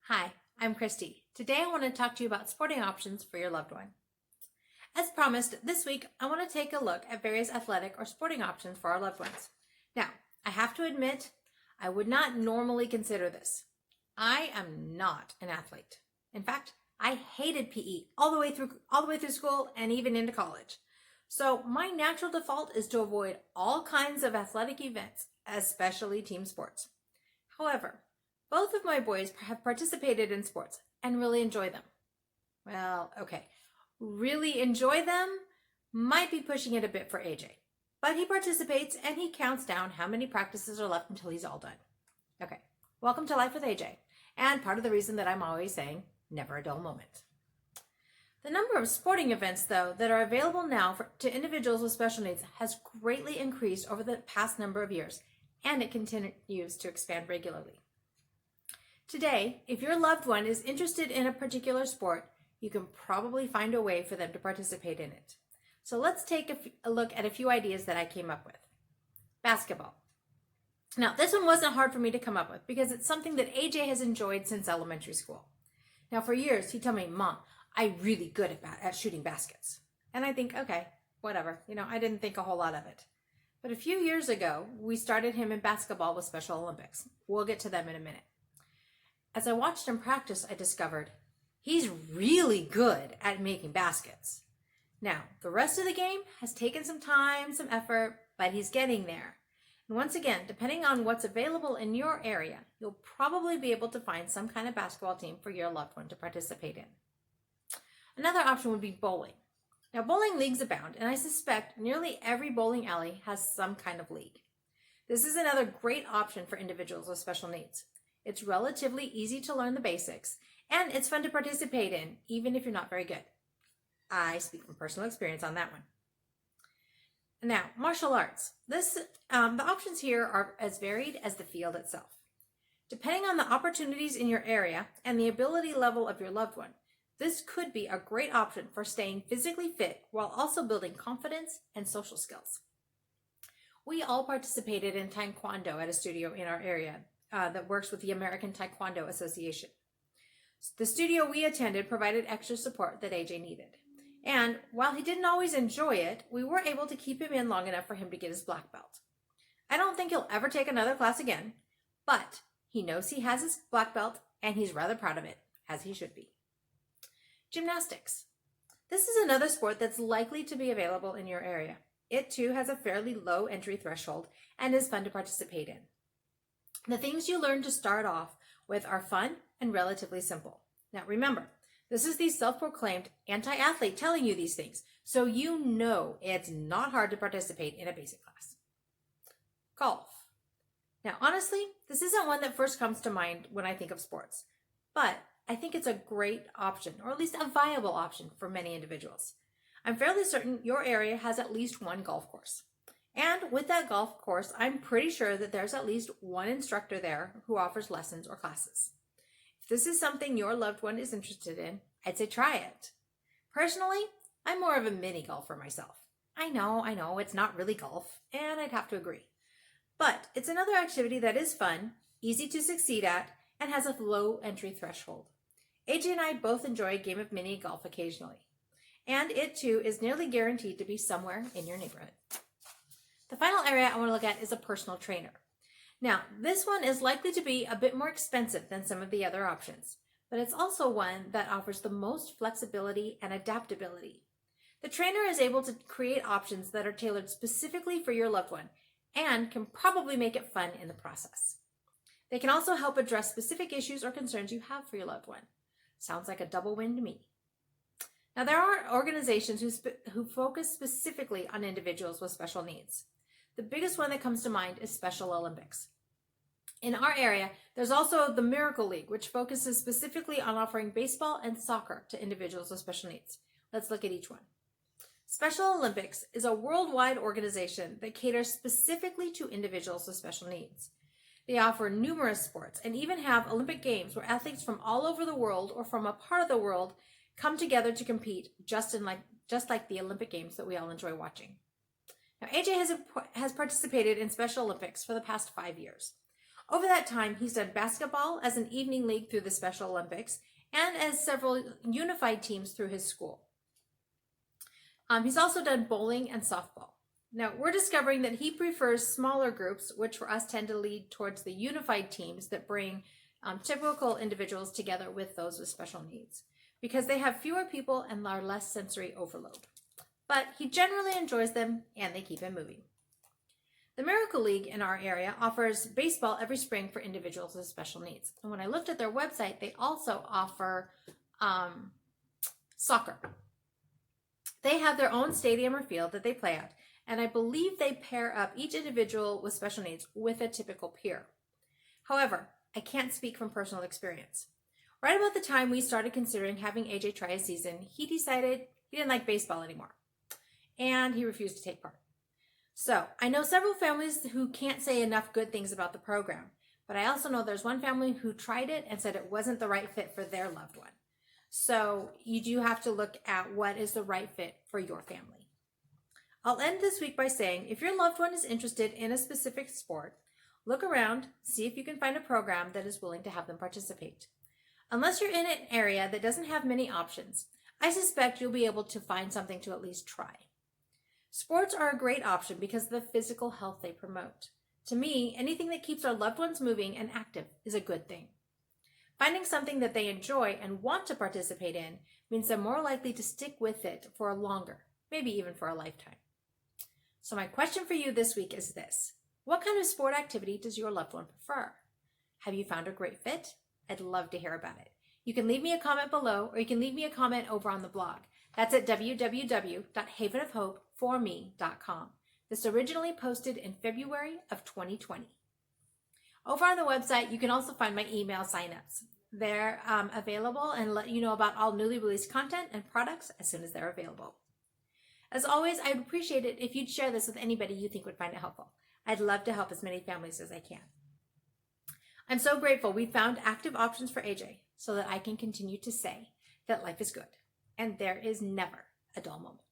Hi, I'm Christy. Today I want to talk to you about sporting options for your loved one. As promised, this week I want to take a look at various athletic or sporting options for our loved ones. Now, I have to admit, I would not normally consider this. I am not an athlete. In fact, I hated PE all the way through school and even into college. So, my natural default is to avoid all kinds of athletic events, especially team sports. However, both of my boys have participated in sports and really enjoy them. Well, okay, really enjoy them might be pushing it a bit for AJ, but he participates and he counts down how many practices are left until he's all done. Okay, welcome to Life with AJ, and part of the reason that I'm always saying never a dull moment. The number of sporting events, though, that are available now to individuals with special needs has greatly increased over the past number of years, and it continues to expand regularly. Today, if your loved one is interested in a particular sport, you can probably find a way for them to participate in it. So let's take a look at a few ideas that I came up with. Basketball. Now, this one wasn't hard for me to come up with because it's something that AJ has enjoyed since elementary school. Now, for years, he'd tell me, Mom, I'm really good at shooting baskets. And I think, okay, whatever. I didn't think a whole lot of it. But a few years ago, we started him in basketball with Special Olympics. We'll get to them in a minute. As I watched him practice, I discovered he's really good at making baskets. Now, the rest of the game has taken some time, some effort, but he's getting there. And once again, depending on what's available in your area, you'll probably be able to find some kind of basketball team for your loved one to participate in. Another option would be bowling. Now, bowling leagues abound, and I suspect nearly every bowling alley has some kind of league. This is another great option for individuals with special needs. It's relatively easy to learn the basics, and it's fun to participate in, even if you're not very good. I speak from personal experience on that one. Now, martial arts. The options here are as varied as the field itself. Depending on the opportunities in your area and the ability level of your loved one, this could be a great option for staying physically fit while also building confidence and social skills. We all participated in Taekwondo at a studio in our area that works with the American Taekwondo Association. The studio we attended provided extra support that AJ needed. And while he didn't always enjoy it, we were able to keep him in long enough for him to get his black belt. I don't think he'll ever take another class again, but he knows he has his black belt and he's rather proud of it, as he should be. Gymnastics. This is another sport that's likely to be available in your area. It too has a fairly low entry threshold and is fun to participate in. The things you learn to start off with are fun and relatively simple. Now remember, this is the self-proclaimed anti-athlete telling you these things, so you know it's not hard to participate in a basic class. Golf. Now honestly, this isn't one that first comes to mind when I think of sports, but I think it's a great option, or at least a viable option for many individuals. I'm fairly certain your area has at least one golf course. And with that golf course, I'm pretty sure that there's at least one instructor there who offers lessons or classes. If this is something your loved one is interested in, I'd say try it. Personally, I'm more of a mini golfer myself. I know, it's not really golf, and I'd have to agree. But it's another activity that is fun, easy to succeed at, and has a low entry threshold. AJ and I both enjoy a game of mini golf occasionally. And it too is nearly guaranteed to be somewhere in your neighborhood. The final area I want to look at is a personal trainer. Now, this one is likely to be a bit more expensive than some of the other options, but it's also one that offers the most flexibility and adaptability. The trainer is able to create options that are tailored specifically for your loved one and can probably make it fun in the process. They can also help address specific issues or concerns you have for your loved one. Sounds like a double win to me. Now, there are organizations who focus specifically on individuals with special needs. The biggest one that comes to mind is Special Olympics. In our area, there's also the Miracle League, which focuses specifically on offering baseball and soccer to individuals with special needs. Let's look at each one. Special Olympics is a worldwide organization that caters specifically to individuals with special needs. They offer numerous sports and even have Olympic Games where athletes from all over the world or from a part of the world come together to compete just like the Olympic Games that we all enjoy watching. Now, AJ has participated in Special Olympics for the past 5 years. Over that time, he's done basketball as an evening league through the Special Olympics and as several unified teams through his school. He's also done bowling and softball. Now, we're discovering that he prefers smaller groups, which for us tend to lead towards the unified teams that bring typical individuals together with those with special needs, because they have fewer people and are less sensory overload. But he generally enjoys them and they keep him moving. The Miracle League in our area offers baseball every spring for individuals with special needs. And when I looked at their website, they also offer soccer. They have their own stadium or field that they play at, and I believe they pair up each individual with special needs with a typical peer. However, I can't speak from personal experience. Right about the time we started considering having AJ try a season, he decided he didn't like baseball anymore, and he refused to take part. So, I know several families who can't say enough good things about the program, but I also know there's one family who tried it and said it wasn't the right fit for their loved one. So, you do have to look at what is the right fit for your family. I'll end this week by saying, if your loved one is interested in a specific sport, look around, see if you can find a program that is willing to have them participate. Unless you're in an area that doesn't have many options, I suspect you'll be able to find something to at least try. Sports are a great option because of the physical health they promote. To me, anything that keeps our loved ones moving and active is a good thing. Finding something that they enjoy and want to participate in means they're more likely to stick with it for longer, maybe even for a lifetime. So my question for you this week is this: what kind of sport activity does your loved one prefer? Have you found a great fit? I'd love to hear about it. You can leave me a comment below, or you can leave me a comment over on the blog. That's at www.havenofhopeforme.com. This originally posted in February of 2020. Over on the website, you can also find my email signups. They're available and let you know about all newly released content and products as soon as they're available. As always, I would appreciate it if you'd share this with anybody you think would find it helpful. I'd love to help as many families as I can. I'm so grateful we found active options for AJ so that I can continue to say that life is good and there is never a dull moment.